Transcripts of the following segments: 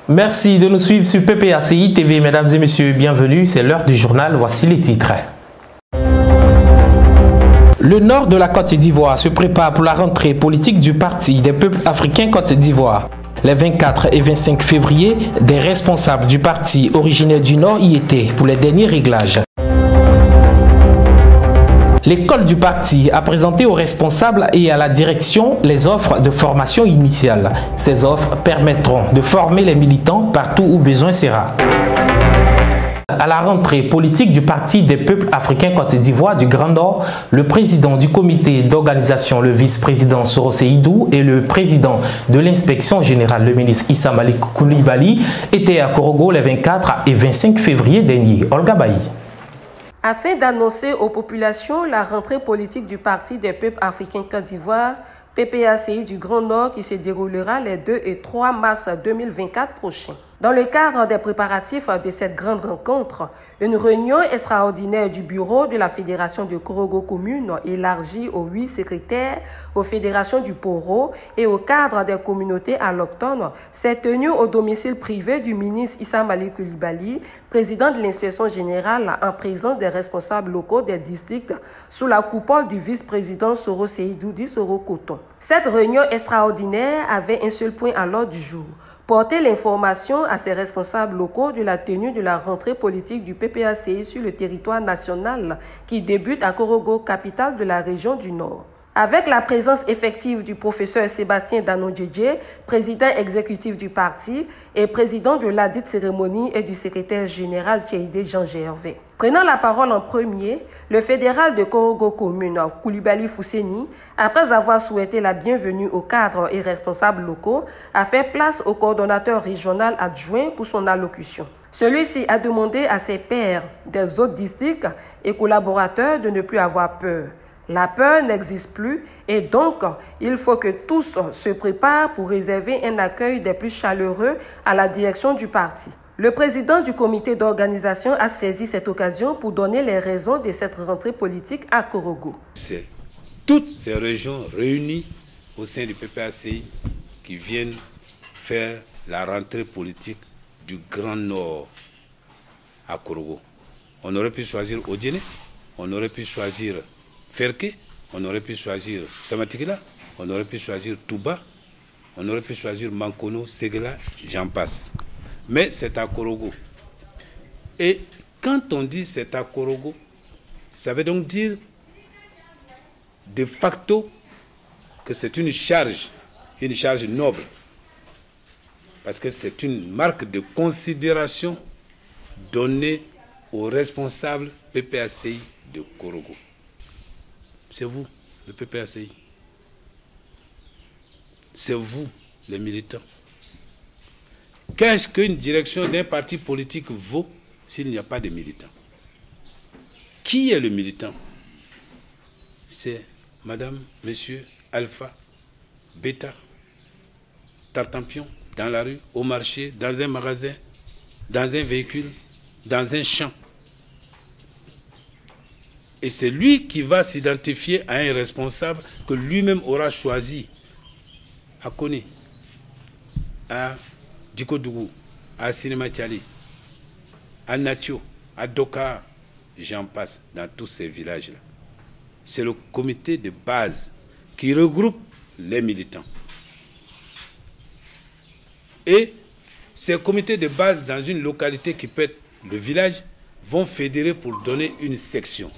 Merci de nous suivre sur PPACI TV. Mesdames et messieurs, bienvenue. C'est l'heure du journal. Voici les titres. Le nord de la Côte d'Ivoire se prépare pour la rentrée politique du Parti des peuples africains Côte d'Ivoire. Les 24 et 25 février, des responsables du parti originaire du Nord y étaient pour les derniers réglages. L'école du parti a présenté aux responsables et à la direction les offres de formation initiale. Ces offres permettront de former les militants partout où besoin sera. À la rentrée politique du Parti des peuples africains Côte d'Ivoire du Grand Nord, le président du comité d'organisation, le vice-président Soro Seydou et le président de l'inspection générale, le ministre Issa Malik Coulibaly, étaient à Korogo les 24 et 25 février dernier. Olga Bailly. Afin d'annoncer aux populations la rentrée politique du Parti des peuples africains Côte d'Ivoire, PPACI du Grand Nord qui se déroulera les 2 et 3 mars 2024 prochains. Dans le cadre des préparatifs de cette grande rencontre, une réunion extraordinaire du bureau de la Fédération de Korogo Commune, élargie aux 8 secrétaires, aux fédérations du Poro et au cadre des communautés allochtones, s'est tenue au domicile privé du ministre Issa Malik Coulibaly, président de l'inspection générale, en présence des responsables locaux des districts, sous la coupole du vice-président Soro Seydou dit Soro Coton. Cette réunion extraordinaire avait un seul point à l'ordre du jour: porter l'information à ses responsables locaux de la tenue de la rentrée politique du PPACI sur le territoire national qui débute à Korogo, capitale de la région du Nord. Avec la présence effective du professeur Sébastien Danodjedje, président exécutif du parti et président de la dite cérémonie, et du secrétaire général Tcheïdé Jean Gervais. Prenant la parole en premier, le fédéral de Korogo Commune, Coulibaly Fousseni, après avoir souhaité la bienvenue aux cadres et responsables locaux, a fait place au coordonnateur régional adjoint pour son allocution. Celui-ci a demandé à ses pairs des autres districts et collaborateurs de ne plus avoir peur. La peur n'existe plus et donc il faut que tous se préparent pour réserver un accueil des plus chaleureux à la direction du parti. Le président du comité d'organisation a saisi cette occasion pour donner les raisons de cette rentrée politique à Korogo. C'est toutes ces régions réunies au sein du PPACI qui viennent faire la rentrée politique du Grand Nord à Korogo. On aurait pu choisir Odiene, on aurait pu choisir Ferke, on aurait pu choisir Samatikila, on aurait pu choisir Touba, on aurait pu choisir Mankono, Segela, j'en passe. Mais c'est à Korogo. Et quand on dit c'est à Korogo, ça veut donc dire de facto que c'est une charge noble. Parce que c'est une marque de considération donnée aux responsables PPACI de Korogo. C'est vous, le PPACI. C'est vous, les militants. Qu'est-ce qu'une direction d'un parti politique vaut s'il n'y a pas de militants? Qui est le militant? C'est madame, monsieur, alpha, bêta, tartampion, dans la rue, au marché, dans un magasin, dans un véhicule, dans un champ. Et c'est lui qui va s'identifier à un responsable que lui-même aura choisi à Kone, à Dikodougou, à Sinema Tchali, à Natio, à Doka, j'en passe, dans tous ces villages-là. C'est le comité de base qui regroupe les militants. Et ces comités de base dans une localité qui peut être le village vont fédérer pour donner une section.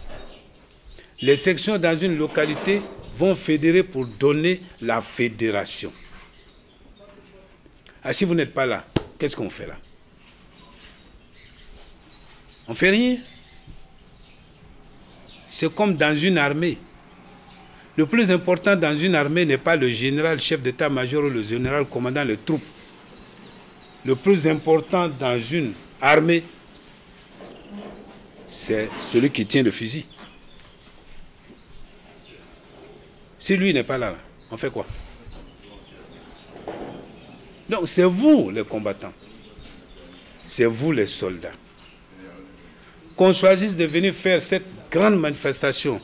Les sections dans une localité vont fédérer pour donner la fédération. Ah, si vous n'êtes pas là, qu'est-ce qu'on fait là? On ne fait rien. C'est comme dans une armée. Le plus important dans une armée n'est pas le général chef d'état-major ou le général commandant les troupes. Le plus important dans une armée, c'est celui qui tient le fusil. Si lui n'est pas là, on fait quoi? Donc c'est vous les combattants. C'est vous les soldats. Qu'on choisisse de venir faire cette grande manifestation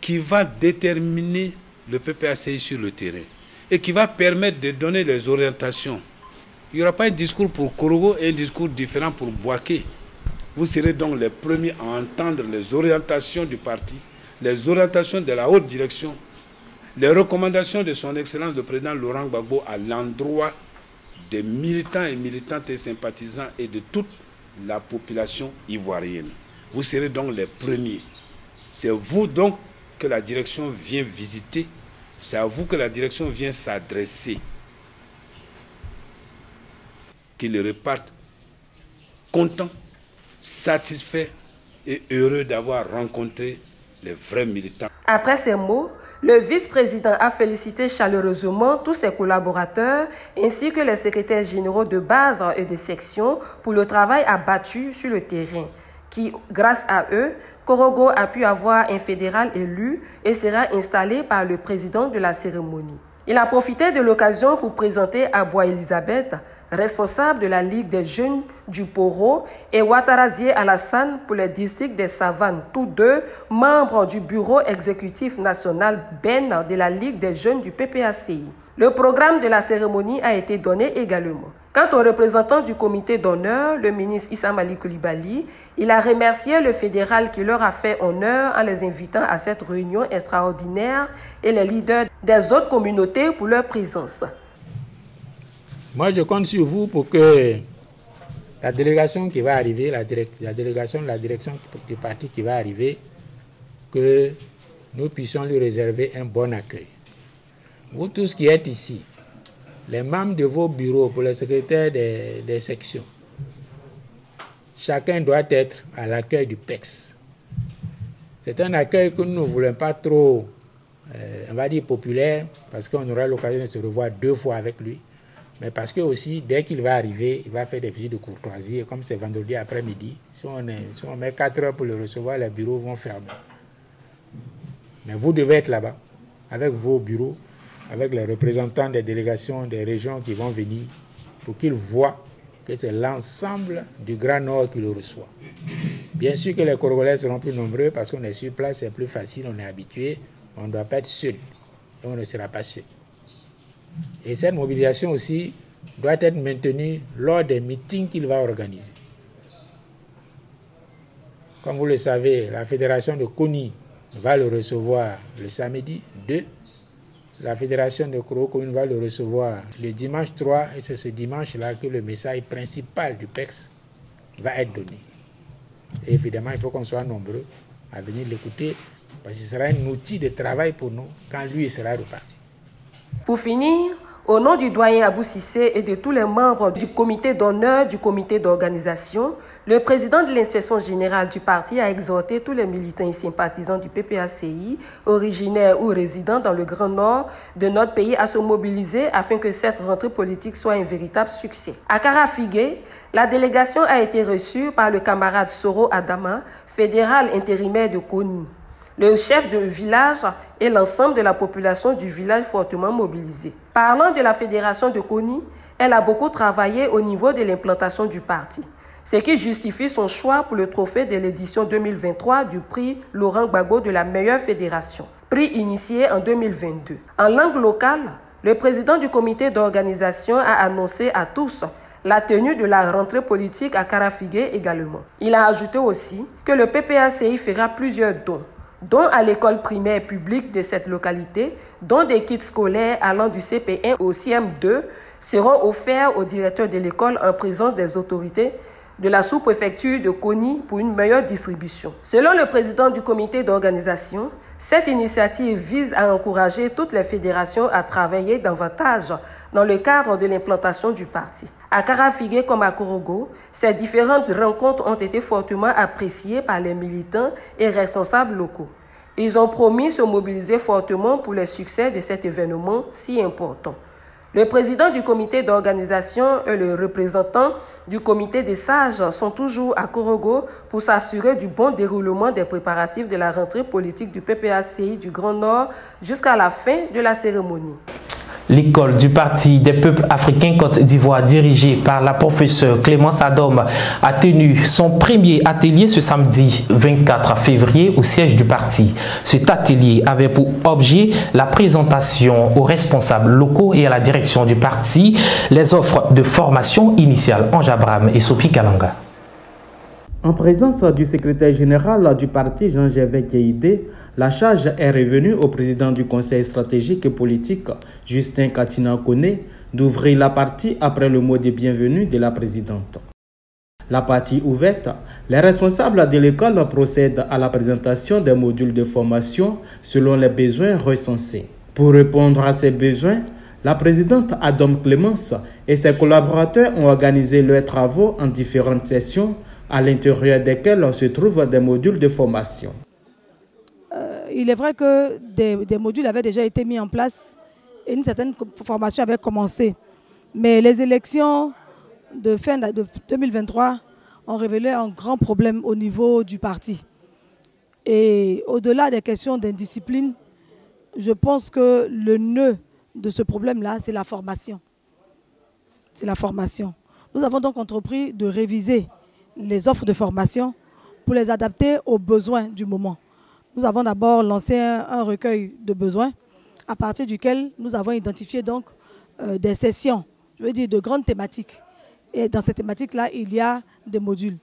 qui va déterminer le PPACI sur le terrain et qui va permettre de donner les orientations Il n'y aura pas un discours pour Korogo et un discours différent pour Bouaké. Vous serez donc les premiers à entendre les orientations du parti, les orientations de la haute direction, les recommandations de son Excellence le Président Laurent Gbagbo à l'endroit des militants et militantes et sympathisants et de toute la population ivoirienne. Vous serez donc les premiers. C'est vous donc que la direction vient visiter, c'est à vous que la direction vient s'adresser. Qu'ils repartent contents, satisfaits et heureux d'avoir rencontré les vrais militants. Après ces mots, le vice-président a félicité chaleureusement tous ses collaborateurs ainsi que les secrétaires généraux de base et de section pour le travail abattu sur le terrain, qui, grâce à eux, Korogo a pu avoir un fédéral élu et sera installé par le président de la cérémonie. Il a profité de l'occasion pour présenter Aboua Elisabeth, responsable de la Ligue des jeunes du Poro, et Ouattarazié Alassane pour les districts des Savanes, tous deux membres du bureau exécutif national BEN de la Ligue des jeunes du PPACI. Le programme de la cérémonie a été donné également. Quant au représentant du comité d'honneur, le ministre Issa Mali Coulibaly, il a remercié le fédéral qui leur a fait honneur en les invitant à cette réunion extraordinaire et les leaders des autres communautés pour leur présence. Moi, je compte sur vous pour que la délégation qui va arriver, la direction du parti qui va arriver, que nous puissions lui réserver un bon accueil. Vous tous qui êtes ici, les membres de vos bureaux, pour les secrétaires des sections, chacun doit être à l'accueil du PEX. C'est un accueil que nous ne voulons pas trop, on va dire, populaire, parce qu'on aura l'occasion de se revoir 2 fois avec lui, mais parce que aussi, dès qu'il va arriver, il va faire des visites de courtoisie, et comme c'est vendredi après-midi, si on met 4 heures pour le recevoir, les bureaux vont fermer. Mais vous devez être là-bas, avec vos bureaux, avec les représentants des délégations des régions qui vont venir, pour qu'ils voient que c'est l'ensemble du Grand Nord qui le reçoit. Bien sûr que les Congolais seront plus nombreux parce qu'on est sur place, c'est plus facile, on est habitué, on ne doit pas être seul, et on ne sera pas seul. Et cette mobilisation aussi doit être maintenue lors des meetings qu'il va organiser. Comme vous le savez, la fédération de Koni va le recevoir le samedi 2. La fédération de Korogo va le recevoir le dimanche 3 et c'est ce dimanche-là que le message principal du PEX va être donné. Et évidemment, il faut qu'on soit nombreux à venir l'écouter parce que ce sera un outil de travail pour nous quand lui sera reparti. Pour finir, au nom du doyen Abou Cissé et de tous les membres du comité d'honneur du comité d'organisation, le président de l'inspection générale du parti a exhorté tous les militants et sympathisants du PPACI, originaires ou résidents dans le Grand Nord de notre pays, à se mobiliser afin que cette rentrée politique soit un véritable succès. À Karafigué, la délégation a été reçue par le camarade Soro Adama, fédéral intérimaire de Koni. Le chef de village et l'ensemble de la population du village fortement mobilisés. Parlant de la fédération de Koni, elle a beaucoup travaillé au niveau de l'implantation du parti, ce qui justifie son choix pour le trophée de l'édition 2023 du prix Laurent Gbagbo de la meilleure fédération, prix initié en 2022. En langue locale, le président du comité d'organisation a annoncé à tous la tenue de la rentrée politique à Karafigué également. Il a ajouté aussi que le PPACI fera plusieurs dont à l'école primaire publique de cette localité, dont des kits scolaires allant du CP1 au CM2 seront offerts au directeur de l'école en présence des autorités de la sous-préfecture de Koni pour une meilleure distribution. Selon le président du comité d'organisation, cette initiative vise à encourager toutes les fédérations à travailler davantage dans le cadre de l'implantation du parti. À Karafigué comme à Korogo, ces différentes rencontres ont été fortement appréciées par les militants et responsables locaux. Ils ont promis se mobiliser fortement pour le succès de cet événement si important. Le président du comité d'organisation et le représentant du comité des sages sont toujours à Korogo pour s'assurer du bon déroulement des préparatifs de la rentrée politique du PPACI du Grand Nord jusqu'à la fin de la cérémonie. L'école du Parti des peuples africains Côte d'Ivoire, dirigée par la professeure Clémence Adom, a tenu son premier atelier ce samedi 24 février au siège du parti. Cet atelier avait pour objet la présentation aux responsables locaux et à la direction du parti les offres de formation initiale. Ange Abraham et Sophie Kalanga. En présence du secrétaire général du parti, Jean-Gervais Keïdé, la charge est revenue au président du Conseil stratégique et politique, Justin Katina Kone, d'ouvrir la partie après le mot de bienvenue de la présidente. La partie ouverte, les responsables de l'école procèdent à la présentation des modules de formation selon les besoins recensés. Pour répondre à ces besoins, la présidente Adom Clémence et ses collaborateurs ont organisé leurs travaux en différentes sessions, à l'intérieur desquels se trouvent des modules de formation. Il est vrai que des modules avaient déjà été mis en place et une certaine formation avait commencé. Mais les élections de fin de 2023 ont révélé un grand problème au niveau du parti. Et au-delà des questions d'indiscipline, je pense que le nœud de ce problème-là, c'est la formation. C'est la formation. Nous avons donc entrepris de réviser les offres de formation pour les adapter aux besoins du moment. Nous avons d'abord lancé un recueil de besoins à partir duquel nous avons identifié donc des sessions, je veux dire de grandes thématiques. Et dans ces thématiques-là, il y a des modules.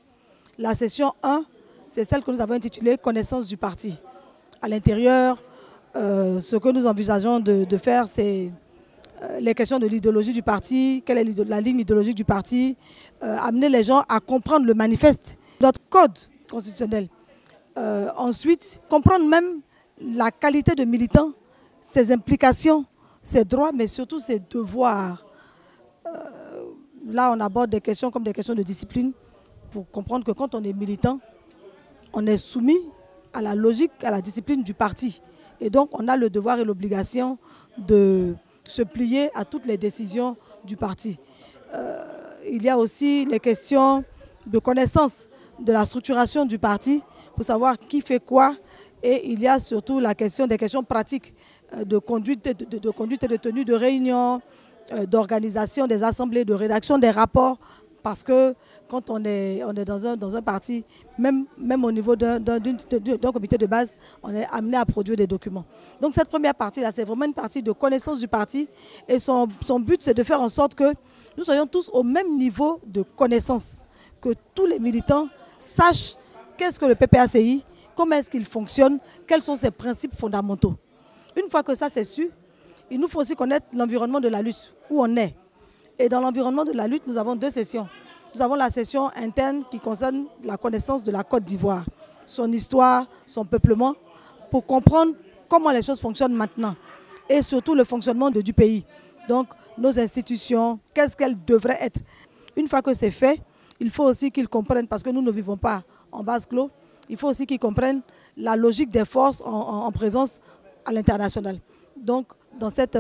La session 1, c'est celle que nous avons intitulée « Connaissance du parti ». À l'intérieur, ce que nous envisageons de faire, c'est les questions de l'idéologie du parti, quelle est la ligne idéologique du parti, amener les gens à comprendre le manifeste, notre code constitutionnel. Ensuite, comprendre même la qualité de militant, ses implications, ses droits, mais surtout ses devoirs. Là, on aborde des questions comme des questions de discipline pour comprendre que quand on est militant, on est soumis à la logique, à la discipline du parti. Et donc, on a le devoir et l'obligation de se plier à toutes les décisions du parti. Il y a aussi les questions de connaissance de la structuration du parti pour savoir qui fait quoi. Et il y a surtout des questions pratiques de conduite et de tenue de réunion, d'organisation des assemblées, de rédaction des rapports. Parce que quand on est dans un parti, même au niveau d'un comité de base, on est amené à produire des documents. Donc cette première partie-là, c'est vraiment une partie de connaissance du parti. Et son but, c'est de faire en sorte que nous soyons tous au même niveau de connaissance. Que tous les militants sachent qu'est-ce que le PPACI, comment est-ce qu'il fonctionne, quels sont ses principes fondamentaux. Une fois que ça c'est su, il nous faut aussi connaître l'environnement de la lutte, où on est. Et dans l'environnement de la lutte, nous avons deux sessions. Nous avons la session interne qui concerne la connaissance de la Côte d'Ivoire, son histoire, son peuplement, pour comprendre comment les choses fonctionnent maintenant et surtout le fonctionnement du pays. Donc nos institutions, qu'est-ce qu'elles devraient être. Une fois que c'est fait, il faut aussi qu'ils comprennent, parce que nous ne vivons pas en vase clos, il faut aussi qu'ils comprennent la logique des forces en présence à l'international. Donc dans cette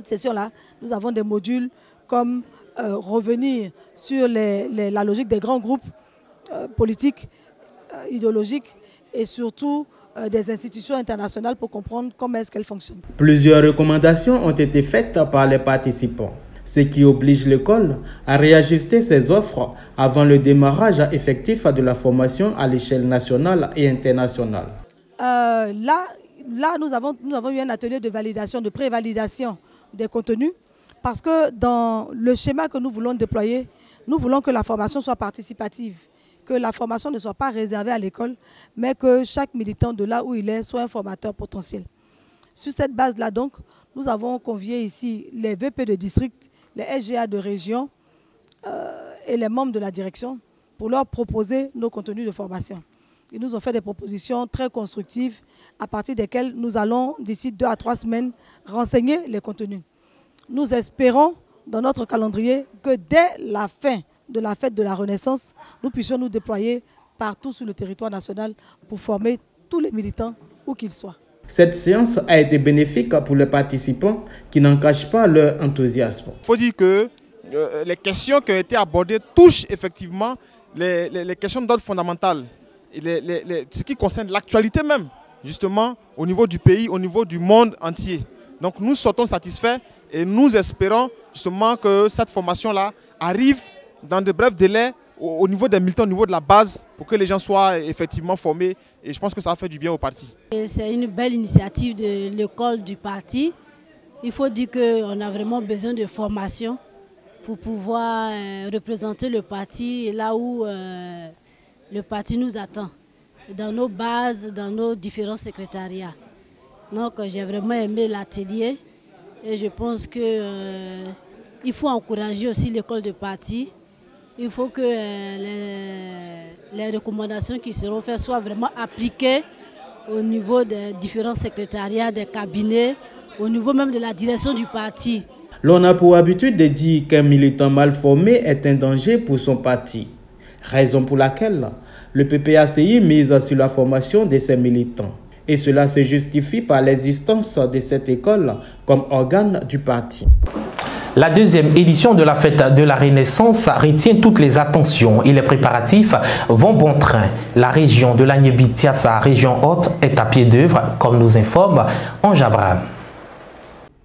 session-là, nous avons des modules comme revenir sur la logique des grands groupes politiques, idéologiques et surtout des institutions internationales pour comprendre comment est-ce qu'elles fonctionnent. Plusieurs recommandations ont été faites par les participants, ce qui oblige l'école à réajuster ses offres avant le démarrage effectif de la formation à l'échelle nationale et internationale. Là, nous avons eu un atelier de validation, de pré-validation des contenus, parce que dans le schéma que nous voulons déployer, nous voulons que la formation soit participative, que la formation ne soit pas réservée à l'école, mais que chaque militant de là où il est soit un formateur potentiel. Sur cette base-là, donc, nous avons convié ici les VP de district, les SGA de région et les membres de la direction pour leur proposer nos contenus de formation. Ils nous ont fait des propositions très constructives à partir desquelles nous allons, d'ici 2 à 3 semaines, renseigner les contenus. Nous espérons, dans notre calendrier, que dès la fin de la fête de la Renaissance, nous puissions nous déployer partout sur le territoire national pour former tous les militants, où qu'ils soient. Cette séance a été bénéfique pour les participants qui n'en cachent pas leur enthousiasme. Il faut dire que les questions qui ont été abordées touchent effectivement les questions d'ordre fondamental, ce qui concerne l'actualité même, justement, au niveau du pays, au niveau du monde entier. Donc nous sortons satisfaits et nous espérons justement que cette formation-là arrive dans de brefs délais au niveau des militants, au niveau de la base, pour que les gens soient effectivement formés. Et je pense que ça va faire du bien au parti. C'est une belle initiative de l'école du parti. Il faut dire qu'on a vraiment besoin de formation pour pouvoir représenter le parti là où le parti nous attend, dans nos bases, dans nos différents secrétariats. Donc j'ai vraiment aimé l'atelier et je pense qu'il faut encourager aussi l'école de parti. Il faut que les recommandations qui seront faites soient vraiment appliquées au niveau des différents secrétariats, des cabinets, au niveau même de la direction du parti. L'on a pour habitude de dire qu'un militant mal formé est un danger pour son parti. Raison pour laquelle le PPACI mise sur la formation de ses militants. Et cela se justifie par l'existence de cette école comme organe du parti. La deuxième édition de la fête de la Renaissance retient toutes les attentions et les préparatifs vont bon train. La région de l'Agnébi-Tiassa, région haute, est à pied d'œuvre, comme nous informe Ange Abraham.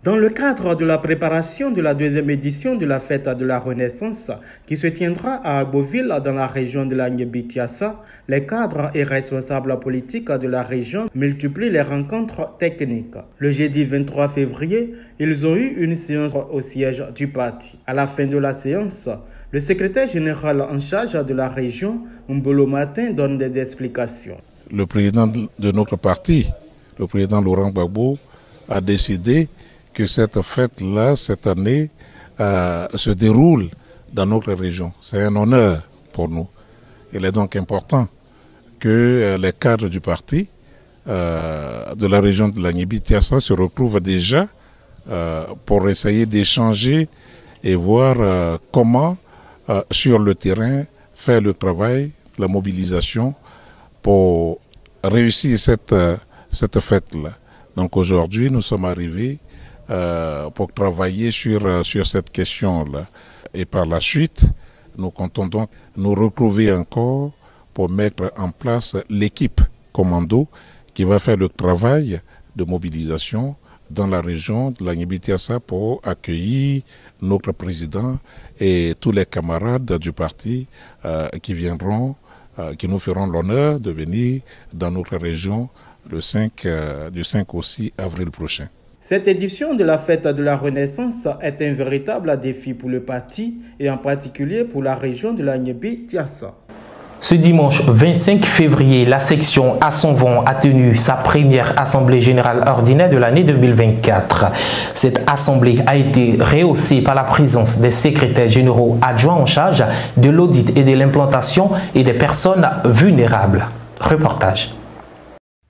Dans le cadre de la préparation de la deuxième édition de la fête de la Renaissance, qui se tiendra à Arboville dans la région de l'Agnébi-Tiassa, les cadres et responsables politiques de la région multiplient les rencontres techniques. Le jeudi 23 février, ils ont eu une séance au siège du parti. À la fin de la séance, le secrétaire général en charge de la région, Mbolo Martin, donne des explications. Le président de notre parti, le président Laurent Gbagbo, a décidé que cette fête-là, cette année, se déroule dans notre région. C'est un honneur pour nous. Il est donc important que les cadres du parti de la région de l'Agnébi-Tiassa se retrouvent déjà pour essayer d'échanger et voir comment, sur le terrain, faire le travail, la mobilisation pour réussir cette fête-là. Donc aujourd'hui, nous sommes arrivés pour travailler sur cette question-là. Et par la suite, nous comptons donc nous retrouver encore pour mettre en place l'équipe commando qui va faire le travail de mobilisation dans la région de l'Agnébi-Tiassa pour accueillir notre président et tous les camarades du parti qui viendront, qui nous feront l'honneur de venir dans notre région du 5 au 6 avril prochain. Cette édition de la fête de la Renaissance est un véritable défi pour le parti et en particulier pour la région de l'Agnébi-Tiassa. Ce dimanche 25 février, la section Assonvon a tenu sa première assemblée générale ordinaire de l'année 2024. Cette assemblée a été rehaussée par la présence des secrétaires généraux adjoints en charge de l'audit et de l'implantation et des personnes vulnérables. Reportage.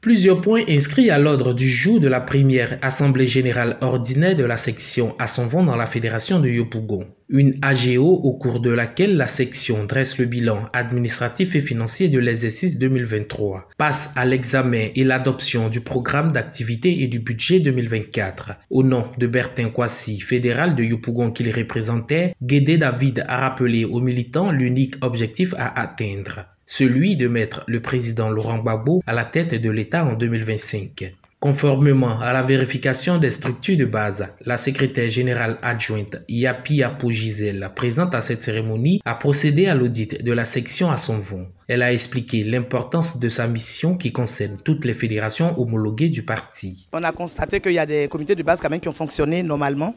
Plusieurs points inscrits à l'ordre du jour de la première Assemblée générale ordinaire de la section Assonvon dans la fédération de Yopougon. Une AGO au cours de laquelle la section dresse le bilan administratif et financier de l'exercice 2023, passe à l'examen et l'adoption du programme d'activité et du budget 2024. Au nom de Bertin Kwasi, fédéral de Yopougon qu'il représentait, Guédé David a rappelé aux militants l'unique objectif à atteindre, celui de mettre le président Laurent Gbagbo à la tête de l'État en 2025. Conformément à la vérification des structures de base, la secrétaire générale adjointe Yapi Apo Gisèle, présente à cette cérémonie, a procédé à l'audit de la section Assonvon. Elle a expliqué l'importance de sa mission qui concerne toutes les fédérations homologuées du parti. On a constaté qu'il y a des comités de base quand même qui ont fonctionné normalement.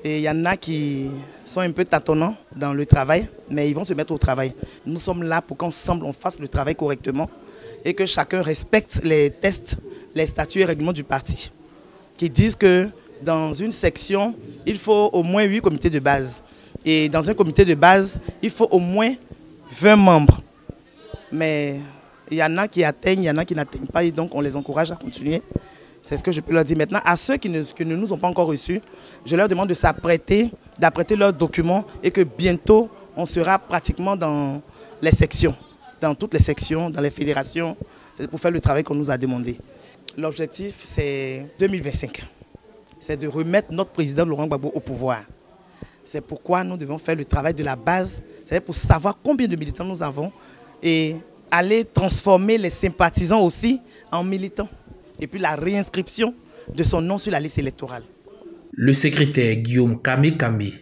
Et il y en a qui sont un peu tâtonnants dans le travail, mais ils vont se mettre au travail. Nous sommes là pour qu'ensemble on fasse le travail correctement et que chacun respecte les tests, les statuts et règlements du parti, qui disent que dans une section, il faut au moins 8 comités de base. Et dans un comité de base, il faut au moins 20 membres. Mais il y en a qui atteignent, il y en a qui n'atteignent pas, et donc on les encourage à continuer. C'est ce que je peux leur dire maintenant. À ceux qui ne nous ont pas encore reçus, je leur demande de s'apprêter, d'apprêter leurs documents et que bientôt, on sera pratiquement dans les sections, dans toutes les sections, dans les fédérations. C'est pour faire le travail qu'on nous a demandé. L'objectif, c'est 2025. C'est de remettre notre président Laurent Gbagbo au pouvoir. C'est pourquoi nous devons faire le travail de la base, c'est-à-dire pour savoir combien de militants nous avons et aller transformer les sympathisants aussi en militants. Et puis la réinscription de son nom sur la liste électorale. Le secrétaire Guillaume Kame,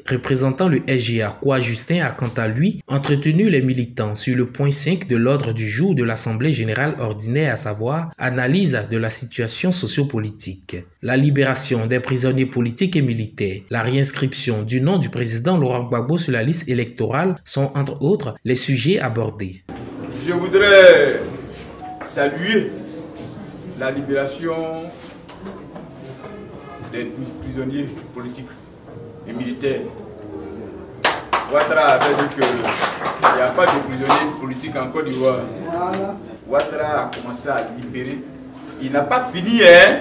représentant le SGA Kwa Justin, a quant à lui entretenu les militants sur le point 5 de l'ordre du jour de l'Assemblée générale ordinaire, à savoir analyse de la situation sociopolitique, la libération des prisonniers politiques et militaires, la réinscription du nom du président Laurent Gbagbo sur la liste électorale sont entre autres les sujets abordés. Je voudrais saluer la libération des prisonniers politiques et militaires. Ouattara avait dit qu'il n'y a pas de prisonniers politiques en Côte d'Ivoire. Ouattara a commencé à libérer. Il n'a pas fini, hein?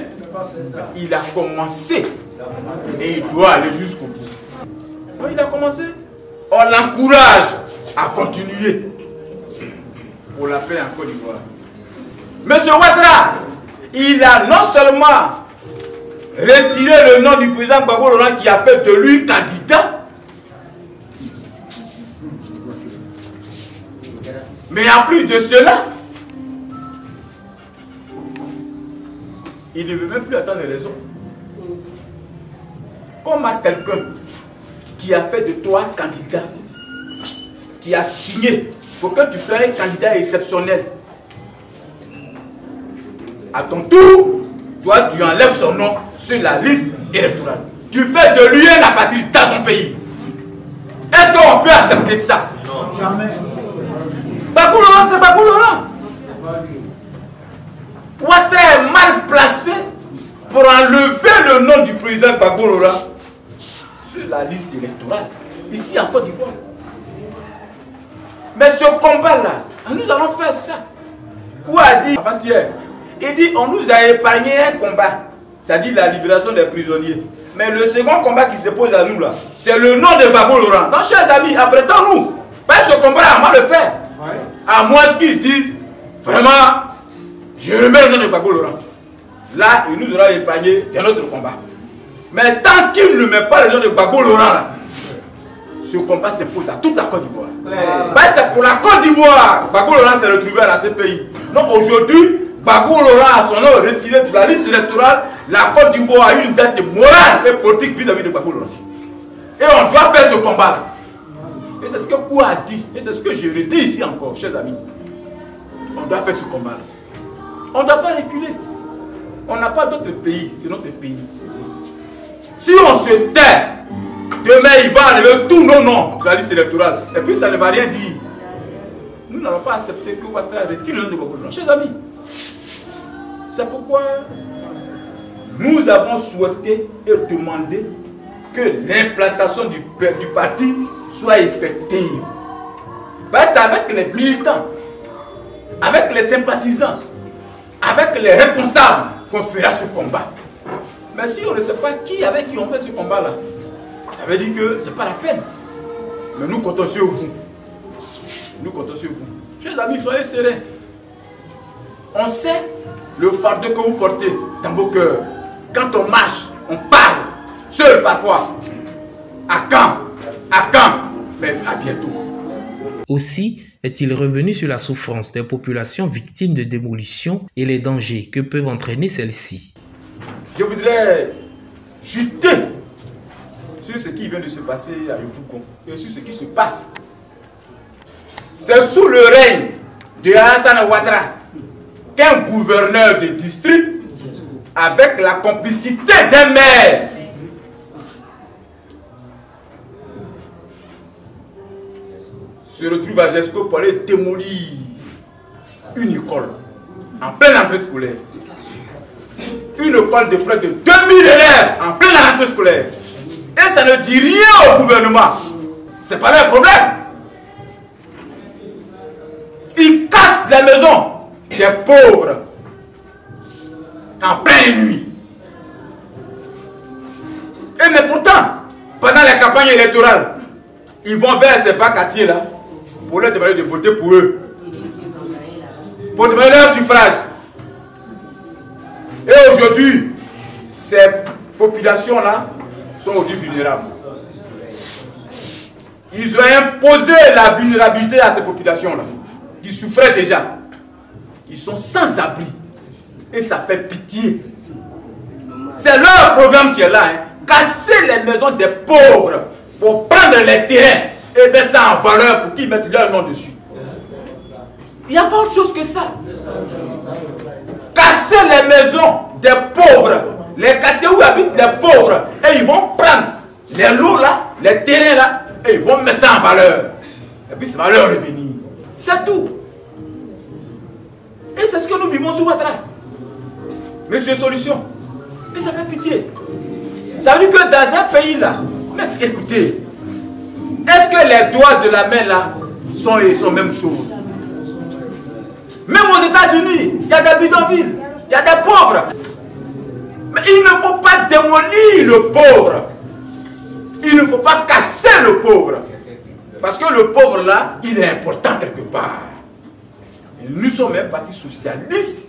Il a commencé. Et il doit aller jusqu'au bout. Il a commencé. On l'encourage à continuer pour la paix en Côte d'Ivoire. Monsieur Ouattara, il a non seulement retirer le nom du président Gbagbo Laurent qui a fait de lui candidat, mais en plus de cela, il ne veut même plus attendre les raisons. Comme à quelqu'un qui a fait de toi candidat, qui a signé pour que tu sois un candidat exceptionnel, à ton tour, toi tu enlèves son nom sur la liste électorale. Tu fais de lui un apatride dans son pays. Est-ce qu'on peut accepter ça? Non. Jamais. Gbagbo Laurent, c'est Gbagbo Laurent. Ouattara est mal placé pour enlever le nom du président Gbagbo Laurent sur la liste électorale, ici en Côte d'Ivoire. Mais ce combat-là, nous allons faire ça. Quoi a dit avant-hier? Il dit on nous a épargné un combat, c'est-à-dire la libération des prisonniers. Mais le second combat qui se pose à nous là, c'est le nom de Gbagbo Laurent. Donc chers amis, apprêtons-nous. Parce que ce combat-là, on va le faire. Ouais. À moins qu'ils disent, vraiment, je remets le nom de Gbagbo Laurent. Là, il nous aura épargné d'un autre combat. Mais tant qu'il ne met pas le nom de Gbagbo Laurent là, ce combat se pose à toute la Côte d'Ivoire. Ouais. C'est pour la Côte d'Ivoire. Gbagbo Laurent s'est retrouvé à la CPI. Donc aujourd'hui, Gbagbo Laurent a son nom retiré de la liste électorale. La Côte d'Ivoire a une dette morale et politique vis-à-vis de Gbagbo Laurent. Et on doit faire ce combat-là. Et c'est ce que Kou a dit. Et c'est ce que je redis ici encore, chers amis. On doit faire ce combat-là. On ne doit pas reculer. On n'a pas d'autre pays, c'est notre pays. Si on se tait, demain il va enlever tous nos noms sur la liste électorale. Et puis ça ne va rien dire. Nous n'allons pas accepter que Ouattara retire le nom de Gbagbo Laurent. Chers amis, c'est pourquoi nous avons souhaité et demandé que l'implantation du parti soit effective. C'est avec les militants, avec les sympathisants, avec les responsables qu'on fera ce combat. Mais si on ne sait pas avec qui on fait ce combat-là, ça veut dire que ce n'est pas la peine. Mais nous comptons sur vous. Nous comptons sur vous. Chers amis, soyez sereins. On sait le fardeau que vous portez dans vos cœurs. Quand on marche, on parle, seul parfois. À quand, mais à bientôt. Aussi est-il revenu sur la souffrance des populations victimes de démolition et les dangers que peuvent entraîner celles-ci. Je voudrais juter sur ce qui vient de se passer à Yopougon et sur ce qui se passe. C'est sous le règne de Alassane Ouattara qu'un gouverneur de district, avec la complicité d'un maire, se retrouve à Jesco pour aller démolir une école en pleine rentrée scolaire. Une école de près de 2000 élèves en pleine rentrée scolaire. Et ça ne dit rien au gouvernement. C'est pas leur problème. Ils cassent les maisons des pauvres en pleine nuit. Et mais pourtant, pendant les campagnes électorales, ils vont vers ces bas quartiers là pour leur demander de voter pour eux, pour demander leur suffrage. Et aujourd'hui, ces populations-là sont aujourd'hui vulnérables. Ils ont imposé la vulnérabilité à ces populations-là, qui souffraient déjà. Ils sont sans abri. Et ça fait pitié. C'est leur programme qui est là. Hein. Casser les maisons des pauvres pour prendre les terrains et mettre ça en valeur pour qu'ils mettent leur nom dessus. Il n'y a pas autre chose que ça. Casser les maisons des pauvres, les quartiers où habitent les pauvres, et ils vont prendre les lots là, les terrains là, et ils vont mettre ça en valeur. Et puis ça va leur revenir. C'est tout. Et c'est ce que nous vivons sur Ouattara. Monsieur Solution. Et ça fait pitié. Ça veut dire que dans un pays là, mais écoutez, est-ce que les doigts de la main là sont même choses? Même aux États-Unis, il y a des bidonvilles, il y a des pauvres. Mais il ne faut pas démolir le pauvre. Il ne faut pas casser le pauvre. Parce que le pauvre là, il est important quelque part. Et nous sommes un parti socialiste.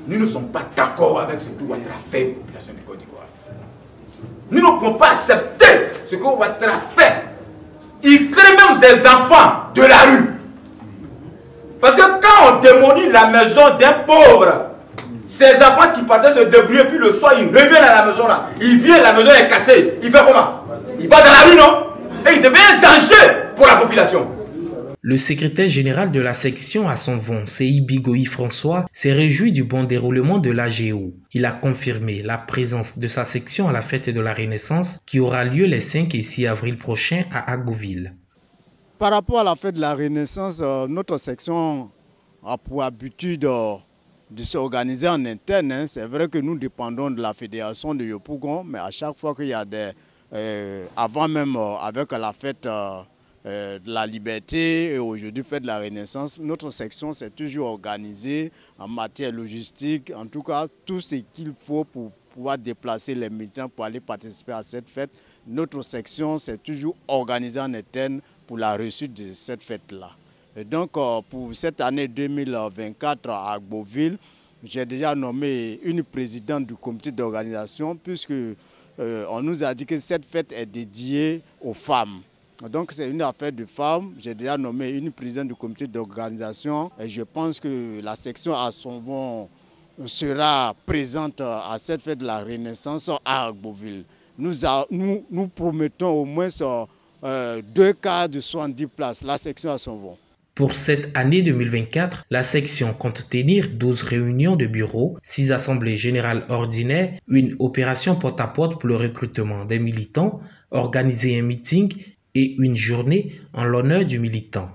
Nous ne sommes pas d'accord avec ce que Ouattara fait aux populations de Côte d'Ivoire. Nous ne pouvons pas accepter ce que Ouattara fait. Il crée même des enfants de la rue. Parce que quand on démolit la maison d'un pauvre, ces enfants qui partaient se débrouiller, puis le soir ils reviennent à la maison là. Ils viennent, la maison est cassée. Il fait comment? Il va dans la rue, non? Et il devient un danger pour la population. Le secrétaire général de la section à son vent, Seibi Goï François, s'est réjoui du bon déroulement de l'AGO. Il a confirmé la présence de sa section à la fête de la Renaissance qui aura lieu les 5 et 6 avril prochains à Agoville. Par rapport à la fête de la Renaissance, notre section a pour habitude de s'organiser en interne. Hein. C'est vrai que nous dépendons de la fédération de Yopougon, mais à chaque fois qu'il y a des... avant même avec la fête de la liberté et aujourd'hui fête de la Renaissance, notre section s'est toujours organisée en matière logistique, en tout cas tout ce qu'il faut pour pouvoir déplacer les militants pour aller participer à cette fête. Notre section s'est toujours organisée en interne pour la réussite de cette fête-là. Et donc pour cette année 2024 à Agboville, j'ai déjà nommé une présidente du comité d'organisation puisque on nous a dit que cette fête est dédiée aux femmes. Donc c'est une affaire de femmes. J'ai déjà nommé une présidente du comité d'organisation et je pense que la section à Sonvon sera présente à cette fête de la Renaissance à Agboville. Nous promettons au moins 2 quarts de 70 places, la section à Sonvon. Pour cette année 2024, la section compte tenir 12 réunions de bureau, 6 assemblées générales ordinaires, une opération porte-à-porte pour le recrutement des militants, organiser un meeting et une journée en l'honneur du militant.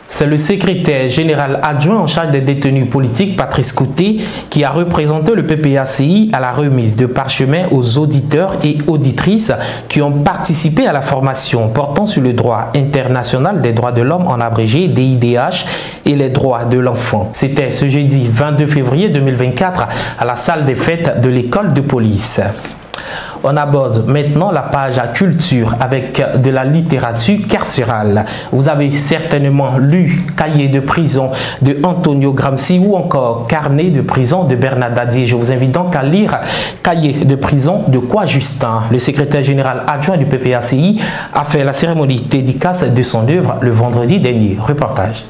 C'est le secrétaire général adjoint en charge des détenus politiques, Patrice Couté, qui a représenté le PPACI à la remise de parchemins aux auditeurs et auditrices qui ont participé à la formation portant sur le droit international des droits de l'homme en abrégé DIDH et les droits de l'enfant. C'était ce jeudi 22 février 2024 à la salle des fêtes de l'école de police. On aborde maintenant la page à culture avec de la littérature carcérale. Vous avez certainement lu Cahiers de prison de Antonio Gramsci ou encore Carnet de prison de Bernard Dadier. Je vous invite donc à lire Cahiers de prison de Kwa Justin. Le secrétaire général adjoint du PPACI a fait la cérémonie dédicace de son œuvre le vendredi dernier. Reportage.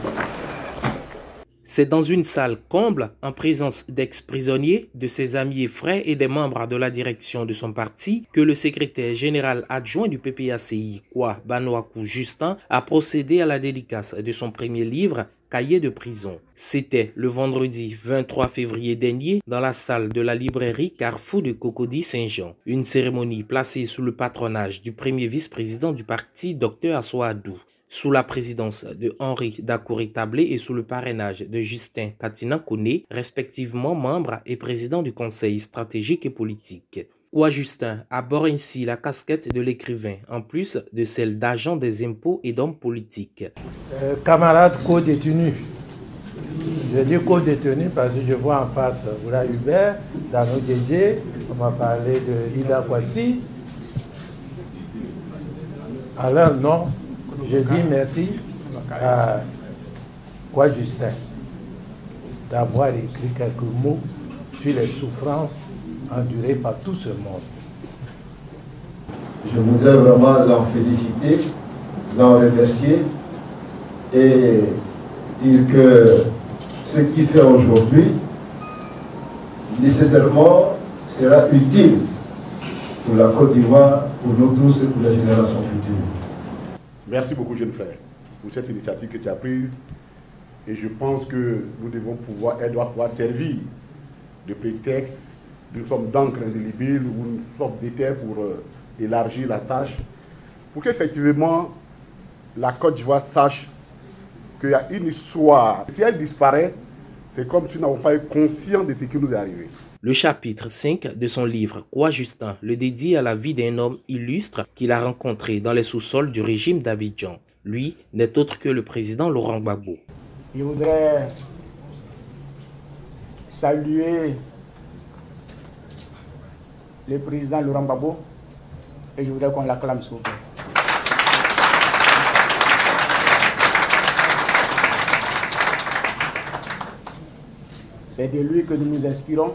C'est dans une salle comble, en présence d'ex-prisonniers, de ses amis et frères et des membres de la direction de son parti, que le secrétaire général adjoint du PPACI, Kwa Banouakou Justin, a procédé à la dédicace de son premier livre, Cahiers de prison. C'était le vendredi 23 février dernier dans la salle de la librairie Carrefour de Cocody Saint-Jean. Une cérémonie placée sous le patronage du premier vice-président du parti, Dr Assoadou, sous la présidence de Henri Dakouri-Tablé et sous le parrainage de Justin Katina Kone, respectivement membre et président du Conseil stratégique et politique. Kwa Justin aborde ainsi la casquette de l'écrivain, en plus de celle d'agent des impôts et d'homme politique. Camarades co-détenus, je dis co-détenus parce que je vois en face Oula Hubert, Dano Djedje, on m'a parlé de Ida Kwasi. À leur nom, je dis merci à Kwa Justin d'avoir écrit quelques mots sur les souffrances endurées par tout ce monde. Je voudrais vraiment l'en féliciter, l'en remercier et dire que ce qu'il fait aujourd'hui, nécessairement, sera utile pour la Côte d'Ivoire, pour nous tous et pour les générations futures. Merci beaucoup, jeune frère, pour cette initiative que tu as prise. Et je pense que nous devons pouvoir, elle doit pouvoir servir de prétexte, d'une sorte d'encre indélébile ou une sorte d'éther pour élargir la tâche, pour qu'effectivement la Côte d'Ivoire sache qu'il y a une histoire. Si elle disparaît, c'est comme si nous n'avons pas été conscients de ce qui nous est arrivé. Le chapitre 5 de son livre « Quoi Justin » le dédie à la vie d'un homme illustre qu'il a rencontré dans les sous-sols du régime d'Abidjan. Lui n'est autre que le président Laurent Gbagbo. Je voudrais saluer le président Laurent Gbagbo et je voudrais qu'on l'acclame s'il vous plaît. C'est de lui que nous nous inspirons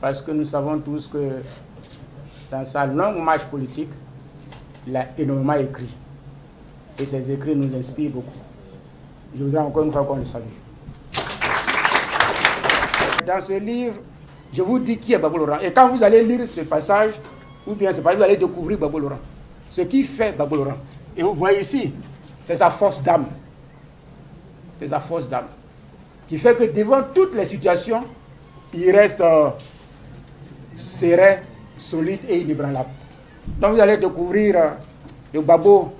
parce que nous savons tous que dans sa longue marche politique, il a énormément écrit et ses écrits nous inspirent beaucoup. Je voudrais encore une fois qu'on le salue. Dans ce livre, je vous dis qui est Gbagbo Laurent. Et quand vous allez lire ce passage, ou bien ce passage, vous allez découvrir Gbagbo Laurent. Ce qui fait Gbagbo Laurent. Et vous voyez ici, c'est sa force d'âme. C'est sa force d'âme. Qui fait que devant toutes les situations, il reste serein, solide et inébranlable. Donc vous allez découvrir le Gbagbo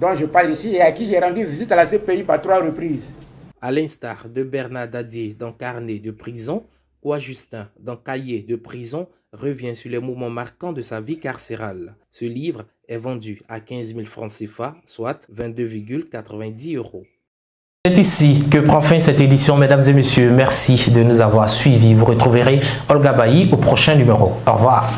dont je parle ici et à qui j'ai rendu visite à la CPI par 3 reprises. À l'instar de Bernard Dadier dans Carnet de prison, Quoi Justin dans Cahier de prison revient sur les moments marquants de sa vie carcérale. Ce livre est vendu à 15 000 francs CFA, soit 22,90 €. C'est ici que prend fin cette édition, mesdames et messieurs. Merci de nous avoir suivis. Vous retrouverez Olga Bailly au prochain numéro. Au revoir.